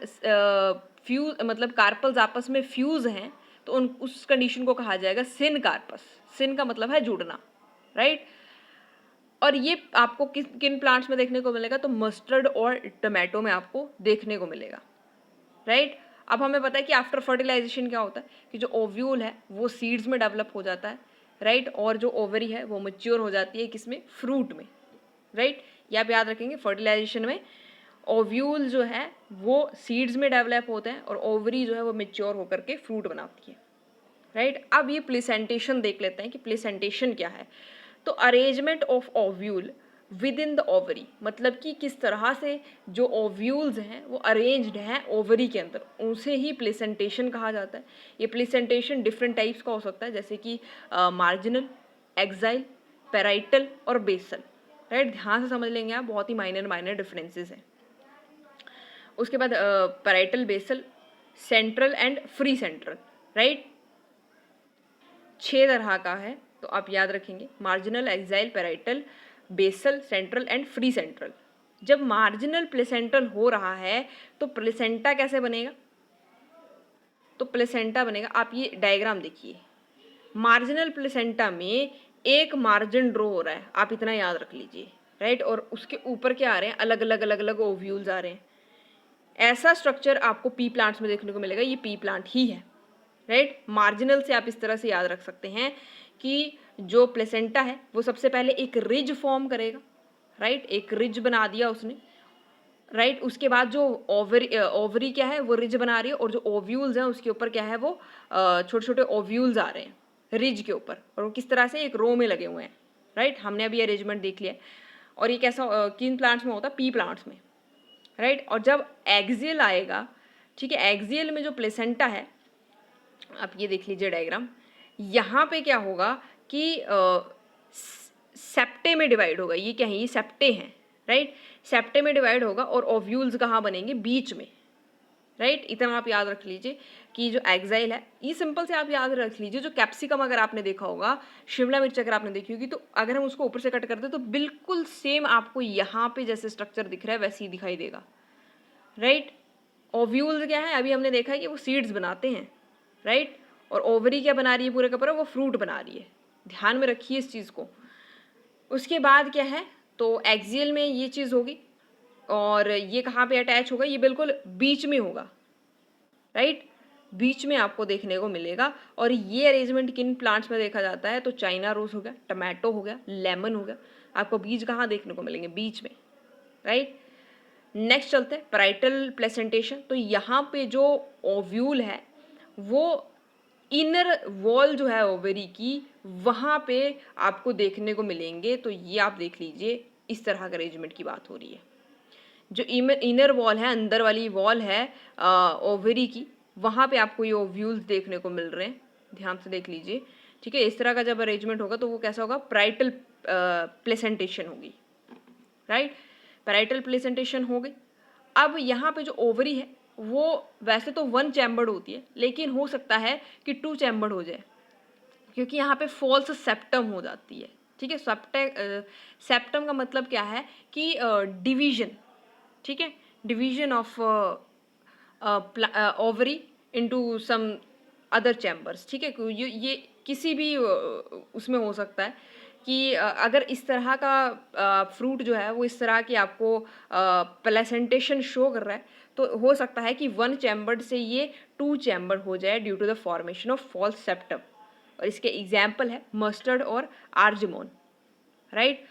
फ्यूज मतलब कार्पल्स आपस में फ्यूज हैं तो उन उस कंडीशन को कहा जाएगा सिन कार्पस। सिन का मतलब है जुड़ना, राइट। और ये आपको किन प्लांट्स में देखने को मिलेगा, तो मस्टर्ड और टोमेटो में आपको देखने को मिलेगा, राइट। अब हमें पता है कि आफ्टर फर्टिलाइजेशन क्या होता है कि जो ओव्यूल है वो सीड्स में डेवलप हो जाता है, राइट, और जो ओवरी है वो मैच्योर हो जाती है किसमें, फ्रूट में, राइट। ये आप याद रखेंगे, फर्टिलाइजेशन में ओव्यूल जो है वो सीड्स में डेवलप होते हैं और ओवरी जो है वो मैच्योर होकर के फ्रूट बनाती है, राइट। अब ये प्लेसेंटेशन देख लेते हैं कि प्लेसेंटेशन क्या है। तो arrangement of ovule with in the ovary, मतलब कि किस तरह से जो ओव्यूल्स हैं वो अरेंज्ड हैं ओवरी के अंदर, उसे ही प्लेसेंटेशन कहा जाता है। ये प्लेसेंटेशन डिफरेंट टाइप्स का हो सकता है, जैसे कि मार्जिनल, एक्साइल, पेराइटल और बेसल, राइट। ध्यान से समझ लेंगे आप, बहुत ही माइनर डिफरेंसेस हैं। उसके बाद parietal, basal, central and free central, right. 6 तरह का है, तो आप याद रखेंगे marginal, axile, parietal, basal, central and free central. जब मार्जिनल प्लेसेंटल हो रहा है तो प्लेसेंटा कैसे बनेगा, तो प्लेसेंटा बनेगा, आप ये डायग्राम देखिए, मार्जिनल प्लेसेंटा में एक मार्जिन ड्रॉ हो रहा है, आप इतना याद रख लीजिए, राइट। और उसके ऊपर क्या आ रहे हैं, अलग अलग ओव्यूल्स आ रहे हैं। ऐसा स्ट्रक्चर आपको पी प्लांट्स में देखने को मिलेगा, ये पी प्लांट ही है, राइट। मार्जिनल से आप इस तरह से याद रख सकते हैं कि जो प्लेसेंटा है वो सबसे पहले एक रिज फॉर्म करेगा, राइट, एक रिज बना दिया उसने, राइट। उसके बाद जो ओवरी क्या है वो रिज बना रही है, और जो ओव्यूल्स हैं उसके ऊपर क्या है, वो छोटे छोटे ओव्यूल्स आ रहे हैं रिज के ऊपर, और वो किस तरह से एक रो में लगे हुए हैं, राइट। हमने अभी अरेंजमेंट देख लिया है। और ये कैसा किन प्लांट्स में होता है, पी प्लांट्स में, राइट। और जब एक्सियल आएगा, ठीक है, एक्सियल में जो प्लेसेंटा है, आप ये देख लीजिए डायग्राम, यहाँ पे क्या होगा कि सेप्टे में डिवाइड होगा, ये क्या है, ये सेप्टे हैं, राइट। सेप्टे में डिवाइड होगा और ओव्यूल्स कहाँ बनेंगे, बीच में, राइट। इतना आप याद रख लीजिए कि जो एक्साइल है, ये सिंपल से आप याद रख लीजिए, जो कैप्सिकम अगर आपने देखा होगा, शिमला मिर्च अगर आपने देखी होगी, तो अगर हम उसको ऊपर से कट करते तो बिल्कुल सेम आपको यहाँ पे जैसे स्ट्रक्चर दिख रहा है वैसे ही दिखाई देगा, राइट। ओव्यूल्स क्या है, अभी हमने देखा है कि वो सीड्स बनाते हैं, राइट। और ओवरी क्या बना रही है, पूरे का पूरा वो फ्रूट बना रही है, ध्यान में रखिए इस चीज़ को। उसके बाद क्या है, तो एक्सियल में ये चीज़ होगी, और ये कहाँ पे अटैच होगा, ये बिल्कुल बीच में होगा, राइट, बीच में आपको देखने को मिलेगा। और ये अरेंजमेंट किन प्लांट्स में देखा जाता है, तो चाइना रोज हो गया, टमाटो हो गया, लेमन हो गया, आपको बीज कहाँ देखने को मिलेंगे, बीच में, राइट। नेक्स्ट चलते हैं पैराइटल प्लेसेंटेशन। तो यहाँ पे जो ओव्यूल है वो इनर वॉल जो है ओवरी की, वहाँ पे आपको देखने को मिलेंगे। तो ये आप देख लीजिए, इस तरह का अरेंजमेंट की बात हो रही है। जो इनर वॉल है, अंदर वाली वॉल है ओवरी की, वहाँ पे आपको ये ओव्यूल्स देखने को मिल रहे हैं, ध्यान से देख लीजिए, ठीक है। इस तरह का जब अरेंजमेंट होगा तो वो कैसा होगा, पैराइटल प्लेसेंटेशन होगी, राइट। पैराइटल प्लेसेंटेशन हो गई। अब यहाँ पे जो ओवरी है वो वैसे तो 1 चैम्बर्ड होती है, लेकिन हो सकता है कि 2 चैम्बर्ड हो जाए, क्योंकि यहाँ पे फॉल्स सेप्टम हो जाती है, ठीक है। सेप्टम का मतलब क्या है कि डिवीजन, ठीक है, division of ovary into some other chambers, ठीक है। ये किसी भी उसमें हो सकता है कि अगर इस तरह का फ्रूट जो है वो इस तरह की आपको प्लेसेंटेशन शो कर रहा है, तो हो सकता है कि 1 चैम्बर्ड से ये 2 चैम्बर हो जाए due to the formation of false septum. और इसके एग्जाम्पल है मस्टर्ड और आर्जमोन, राइट।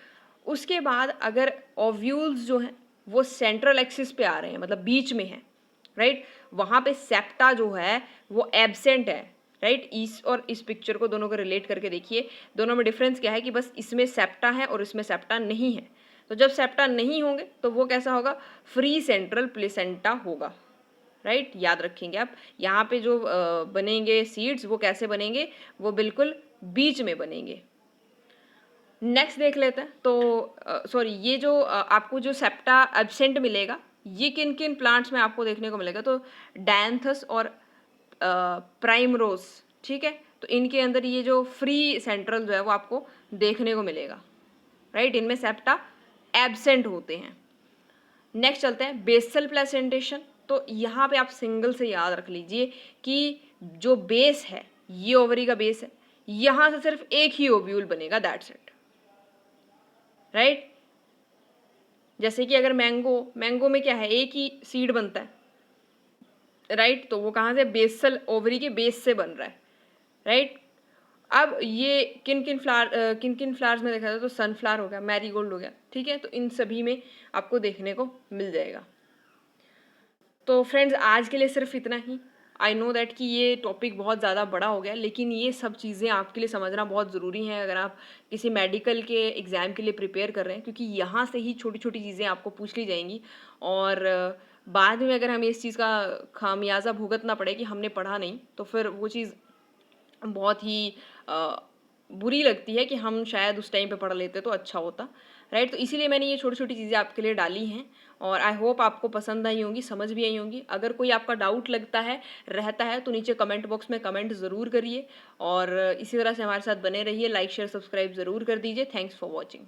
उसके बाद अगर ओव्यूल्स जो हैं वो सेंट्रल एक्सिस पे आ रहे हैं, मतलब बीच में है, राइट, वहाँ पे सेप्टा जो है वो एब्सेंट है, राइट। इस पिक्चर को दोनों को रिलेट करके देखिए, दोनों में डिफरेंस क्या है कि बस इसमें सेप्टा है और इसमें सेप्टा नहीं है। तो जब सेप्टा नहीं होंगे तो वो कैसा होगा, फ्री सेंट्रल प्लेसेंटा होगा, राइट, याद रखेंगे आप। यहाँ पे जो बनेंगे सीड्स वो कैसे बनेंगे, वो बिल्कुल बीच में बनेंगे। नेक्स्ट देख लेते हैं। तो सॉरी, ये जो आपको जो सेप्टा एब्सेंट मिलेगा, ये किन किन प्लांट्स में आपको देखने को मिलेगा, तो डायंथस और प्राइमरोज, ठीक है। तो इनके अंदर ये जो फ्री सेंट्रल जो है वो आपको देखने को मिलेगा, राइट, इनमें सेप्टा एब्सेंट होते हैं। नेक्स्ट चलते हैं बेसल प्लेसेंटेशन। तो यहाँ पे आप सिंगल से याद रख लीजिए कि जो बेस है, ये ओवरी का बेस है, यहाँ से सिर्फ एक ही ओव्यूल बनेगा, दैट्स इट, राइट। जैसे कि अगर मैंगो में क्या है, एक ही सीड बनता है, राइट, तो वो कहाँ से, बेसल ओवरी के बेस से बन रहा है, राइट। अब ये किन किन फ्लावर्स में देखा जाए, तो सनफ्लावर हो गया, मैरीगोल्ड हो गया, ठीक है। तो इन सभी में आपको देखने को मिल जाएगा। तो फ्रेंड्स, आज के लिए सिर्फ इतना ही। आई नो दैट कि ये टॉपिक बहुत ज़्यादा बड़ा हो गया, लेकिन ये सब चीज़ें आपके लिए समझना बहुत ज़रूरी है अगर आप किसी मेडिकल के एग्ज़ाम के लिए प्रिपेयर कर रहे हैं, क्योंकि यहाँ से ही छोटी छोटी चीज़ें आपको पूछ ली जाएंगी और बाद में अगर हमें इस चीज़ का खामियाजा भुगतना पड़े कि हमने पढ़ा नहीं, तो फिर वो चीज़ बहुत ही बुरी लगती है कि हम शायद उस टाइम पे पढ़ लेते तो अच्छा होता, राइट। तो इसीलिए मैंने ये छोटी छोटी चीज़ें आपके लिए डाली हैं और आई होप आपको पसंद आई होंगी, समझ भी आई होंगी। अगर कोई आपका डाउट लगता है रहता है तो नीचे कमेंट बॉक्स में कमेंट ज़रूर करिए और इसी तरह से हमारे साथ बने रहिए। लाइक शेयर सब्सक्राइब ज़रूर कर दीजिए। Thanks for watching.